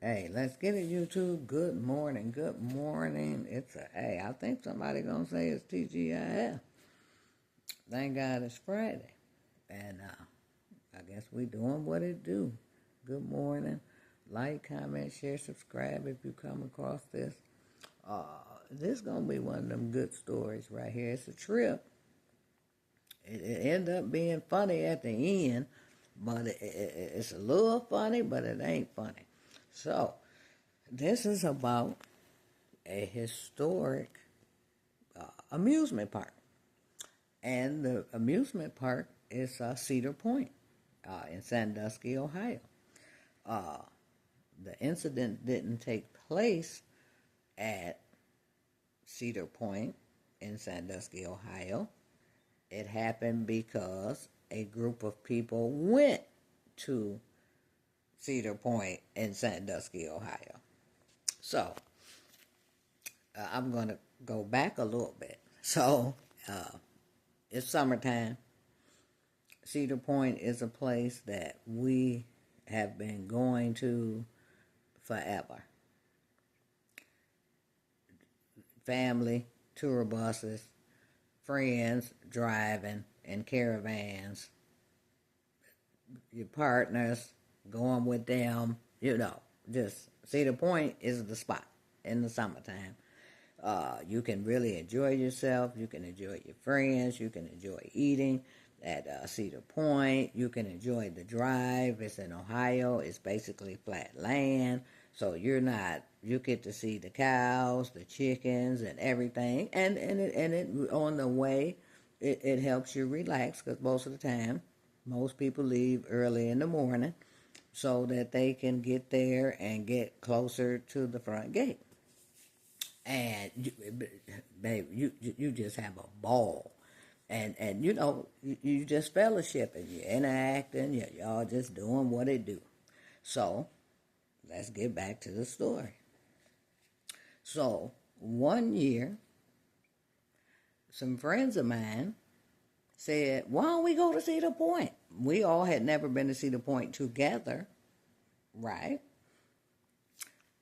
Hey, let's get it, YouTube. Good morning. Good morning. I think somebody gonna say it's TGIF. Thank God it's Friday. And I guess we doing what it do. Good morning. Like, comment, share, subscribe if you come across this. This gonna be one of them good stories right here. It's a trip. It ended up being funny at the end, but it's a little funny, but it ain't funny. So, this is about a historic amusement park. And the amusement park is Cedar Point in Sandusky, Ohio. The incident didn't take place at Cedar Point in Sandusky, Ohio. It happened because a group of people went to Cedar Point in Sandusky, Ohio. So, I'm going to go back a little bit. So, it's summertime. Cedar Point is a place that we have been going to forever. Family, tour buses, friends driving in caravans, your partners going with them, just Cedar Point is the spot in the summertime. You can really enjoy yourself. You can enjoy your friends. You can enjoy eating at Cedar Point. You can enjoy the drive. It's in Ohio. It's basically flat land. So you get to see the cows, the chickens, and everything. And it on the way, it helps you relax because most of the time, most people leave early in the morning so that they can get there and get closer to the front gate. And you just have a ball, and you just fellowshipping, you're interacting, y'all just doing what it do. So let's get back to the story. So one year, some friends of mine said, "Why don't we go to Cedar Point?" We all had never been to Cedar Point together, right?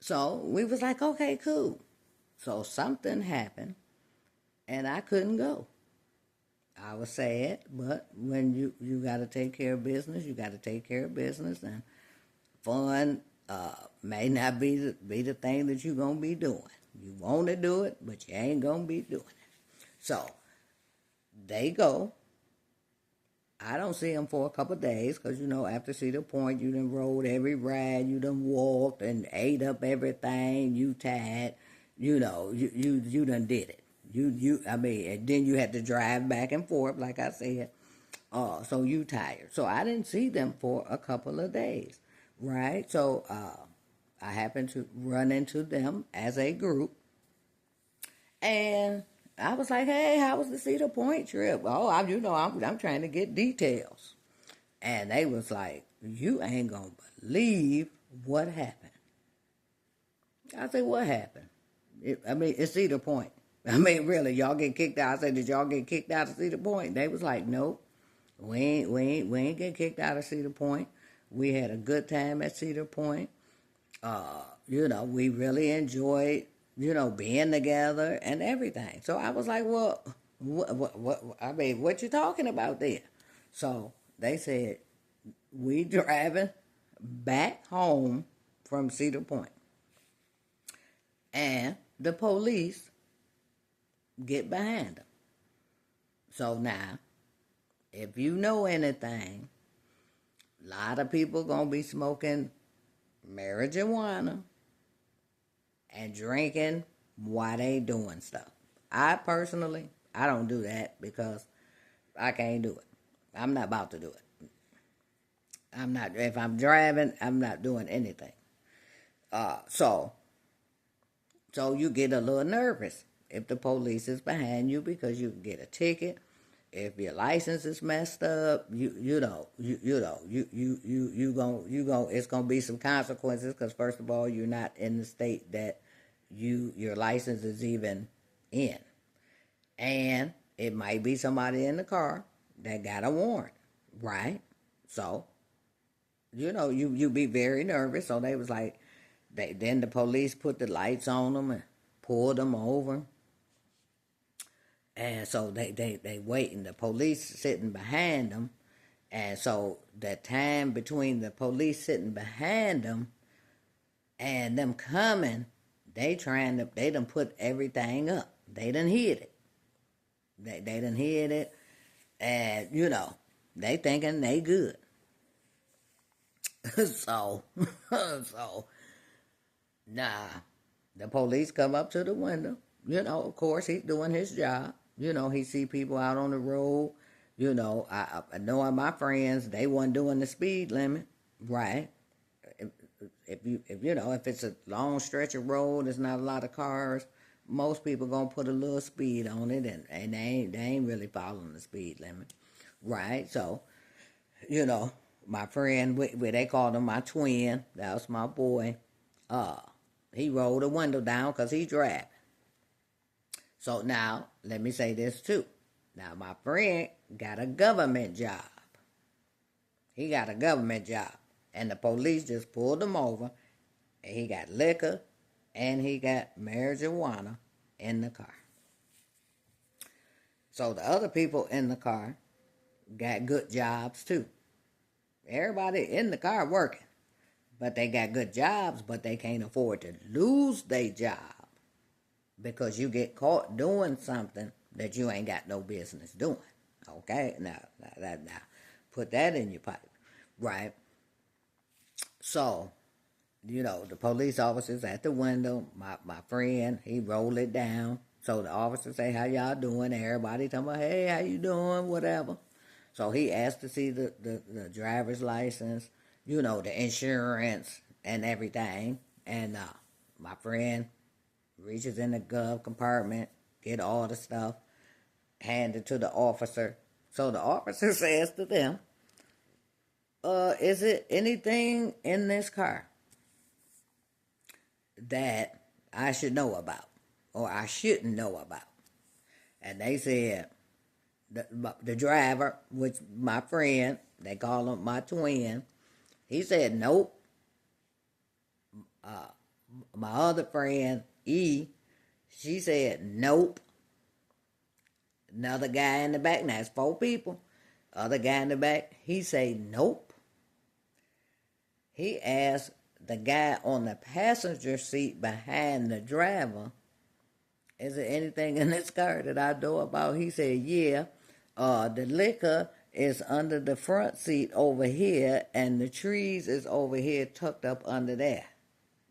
So we was like, "Okay, cool." So something happened, and I couldn't go. I was sad, but when you got to take care of business, you got to take care of business, and fun may not be the thing that you're going to be doing. You want to do it, but you ain't going to be doing it. So they go. I don't see them for a couple of days because, after Cedar Point, you done rode every ride, you done walked and ate up everything, you tired. You done did it. And then you had to drive back and forth, like I said. So you tired. So I didn't see them for a couple of days, right? So I happened to run into them as a group, and I was like, "Hey, how was the Cedar Point trip?" Oh, I'm trying to get details, and they was like, "You ain't gonna believe what happened." I said, "What happened?" It's Cedar Point. Really, y'all get kicked out. I said, "Did y'all get kicked out of Cedar Point?" They was like, "Nope, we ain't get kicked out of Cedar Point. We had a good time at Cedar Point. We really enjoyed, being together and everything." So I was like, "Well, what you talking about there?" So they said, "We driving back home from Cedar Point, and the police get behind them." So now, if you know anything, a lot of people gonna be smoking marijuana and drinking while they doing stuff. I personally, I don't do that because I can't do it. I'm not about to do it. I'm not. If I'm driving, I'm not doing anything. So you get a little nervous if the police is behind you because you can get a ticket. If your license is messed up, it's gonna be some consequences because first of all, you're not in the state that your license is even in, and it might be somebody in the car that got a warrant, right? So, you be very nervous. So they was like, Then the police put the lights on them and pulled them over. And so they waiting. The police sitting behind them. And so the time between the police sitting behind them and them coming, they done put everything up. They done hid it. They done hid it. And, they thinking they good. so, nah, the police come up to the window. Of course, he's doing his job. He see people out on the road. I knowing my friends, they wasn't doing the speed limit, right? If it's a long stretch of road, there's not a lot of cars. Most people gonna put a little speed on it, and they ain't really following the speed limit, right? So, my friend, they called him my twin. That was my boy. He rolled the window down because he driving. So now, let me say this too. Now, my friend got a government job. He got a government job. And the police just pulled him over. And he got liquor and he got marijuana in the car. So the other people in the car got good jobs too. Everybody in the car working. But they got good jobs, but they can't afford to lose their job. Because you get caught doing something that you ain't got no business doing. Okay? Now, put that in your pipe. Right? So, the police officers at the window, my friend, he rolled it down. So the officer say, how y'all doing? Everybody talking about, hey, how you doing? Whatever. So he asked to see the driver's license, the insurance and everything. And my friend reaches in the glove compartment, get all the stuff, hand it to the officer. So the officer says to them, is it anything in this car that I should know about or I shouldn't know about? And they said, the driver, which my friend, they call him my twin, he said, nope. My other friend, E, she said, nope. Another guy in the back, now it's 4 people. Other guy in the back, he say, nope. He asked the guy on the passenger seat behind the driver, is there anything in this car that I know about? He said, yeah. The liquor is under the front seat over here, and the trees is over here tucked up under there.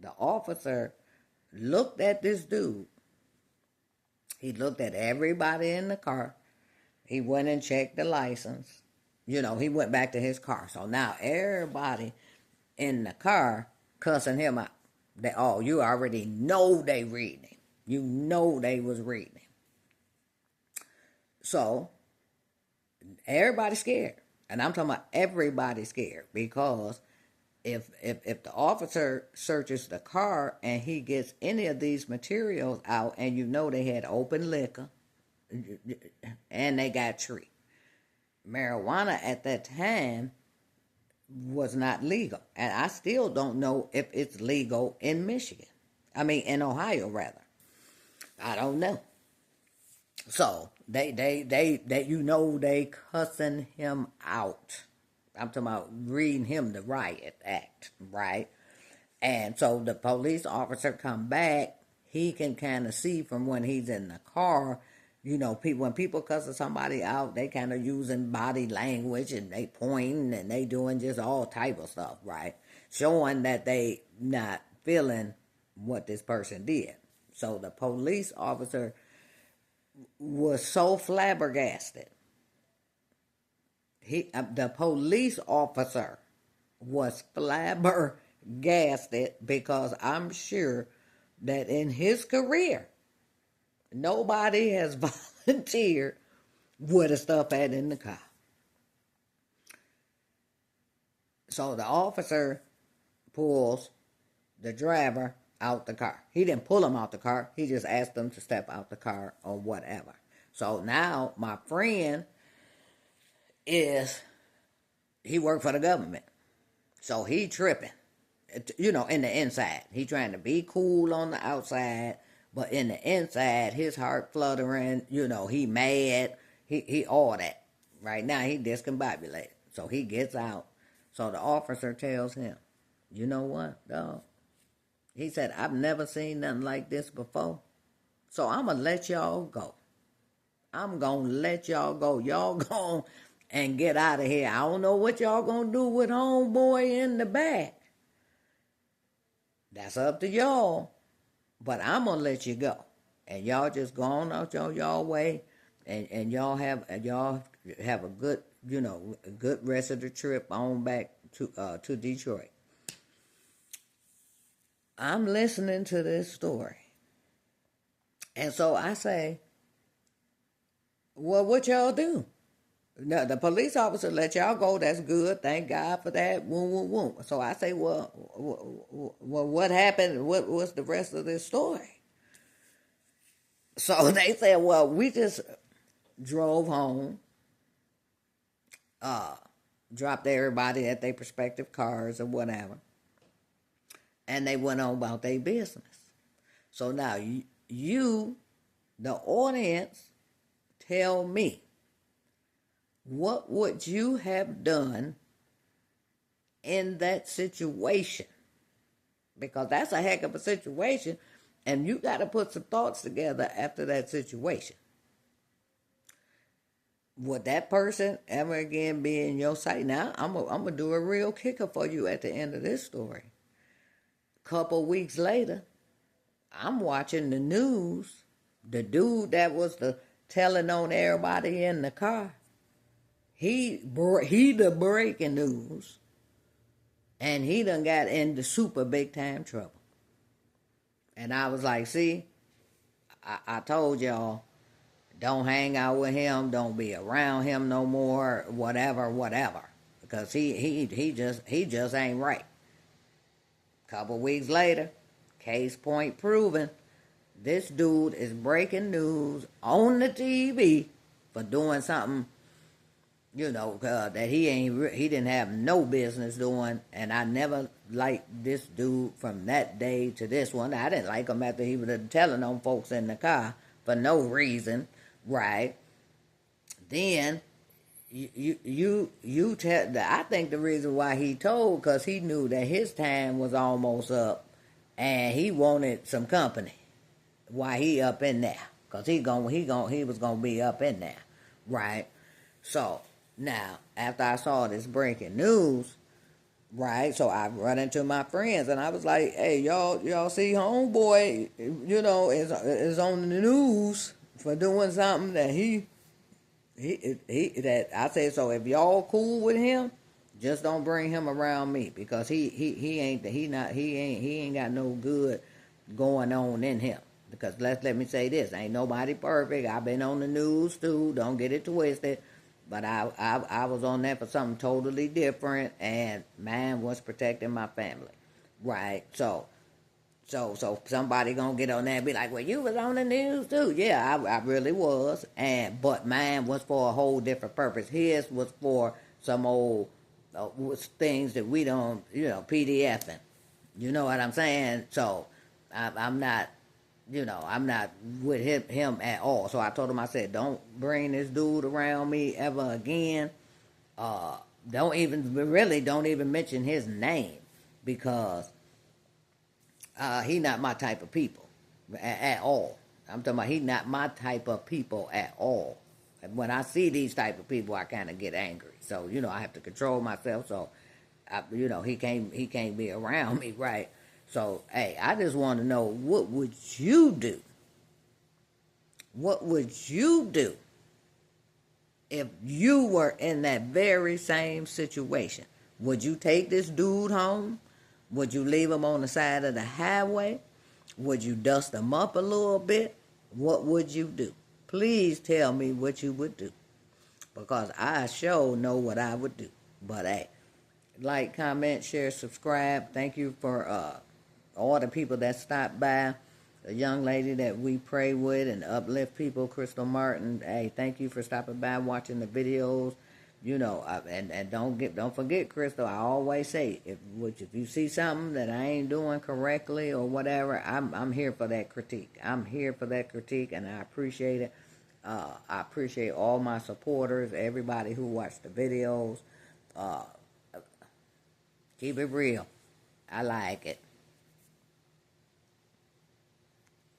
The officer looked at this dude. He looked at everybody in the car. He went and checked the license. He went back to his car. So now everybody in the car cussing him out. You already know they reading him. You know they was reading him. So everybody's scared. And I'm talking about everybody scared, because if the officer searches the car and he gets any of these materials out, and they had open liquor and they got tree. Marijuana at that time was not legal. And I still don't know if it's legal in Michigan. In Ohio rather. I don't know. So they cussing him out. I'm talking about reading him the riot act, right? And so the police officer come back, he can kind of see from when he's in the car, when people cussing somebody out, they kind of using body language and they pointing and they doing just all type of stuff, right? Showing that they not feeling what this person did. So the police officer was so flabbergasted. The police officer was flabbergasted, because I'm sure that in his career, nobody has volunteered with the stuff had in the car. So the officer pulls the driver out the car. He didn't pull him out the car. He just asked them to step out the car or whatever. So now my friend he worked for the government. So he tripping. in the inside. He trying to be cool on the outside, but in the inside, his heart fluttering, he mad, he all that. Right now, he discombobulated. So he gets out. So the officer tells him, you know what, dog? He said, I've never seen nothing like this before. So I'm going to let y'all go. I'm going to let y'all go. Y'all go and get out of here. I don't know what y'all going to do with homeboy in the back. That's up to y'all. But I'm going to let you go. And y'all just go on out y'all way. And y'all have a good, a good rest of the trip on back to Detroit. I'm listening to this story. And so I say, well, what y'all do? No, the police officer let y'all go. That's good. Thank God for that. Woo, woo, woo. So I say, well, what happened? What was the rest of this story? So they said, well, we just drove home, dropped everybody at their respective cars or whatever, and they went on about their business. So now you, the audience, tell me, what would you have done in that situation? Because that's a heck of a situation, and you got to put some thoughts together after that situation. Would that person ever again be in your sight? Now, I'm going to do a real kicker for you at the end of this story. Couple weeks later, I'm watching the news. The dude that was telling on everybody in the car, he the breaking news, and he done got into super big time trouble. And I was like, see, I told y'all, don't hang out with him, don't be around him no more, whatever, because he just ain't right. Couple weeks later, case point proven, this dude is breaking news on the TV for doing something, that he didn't have no business doing. And I never liked this dude from that day to this one. I didn't like him after he was telling on folks in the car for no reason, right? Then you tell. I think the reason why he told, because he knew that his time was almost up, and he wanted some company while he up in there, because he was gonna be up in there, right? So now, after I saw this breaking news, right, so I run into my friends and I was like, hey, y'all see homeboy, is on the news for doing something that he that I said, so if y'all cool with him, just don't bring him around me, because he ain't got no good going on in him. Because let me say this, ain't nobody perfect. I've been on the news too, don't get it twisted. But I was on there for something totally different, and mine was protecting my family, right? So somebody gonna get on there and be like, well, you was on the news too. Yeah, I really was, but mine was for a whole different purpose. His was for some old things that we don't, PDFing. You know what I'm saying? So I'm not. I'm not with him at all. So I told him, I said, don't bring this dude around me ever again. Don't even mention his name, because he not my type of people at all. I'm talking about he not my type of people at all. And when I see these type of people, I kind of get angry. So, I have to control myself. So, he can't be around me, right? So, hey, I just want to know, what would you do? What would you do if you were in that very same situation? Would you take this dude home? Would you leave him on the side of the highway? Would you dust him up a little bit? What would you do? Please tell me what you would do, because I sure know what I would do. But hey, like, comment, share, subscribe. Thank you for all the people that stopped by. The young lady that we pray with and uplift people, Crystal Martin. Hey, thank you for stopping by, watching the videos. And don't forget, Crystal. I always say, if you see something that I ain't doing correctly or whatever, I'm here for that critique. I'm here for that critique, and I appreciate it. I appreciate all my supporters, everybody who watched the videos. Uh, Keep it real. I like it.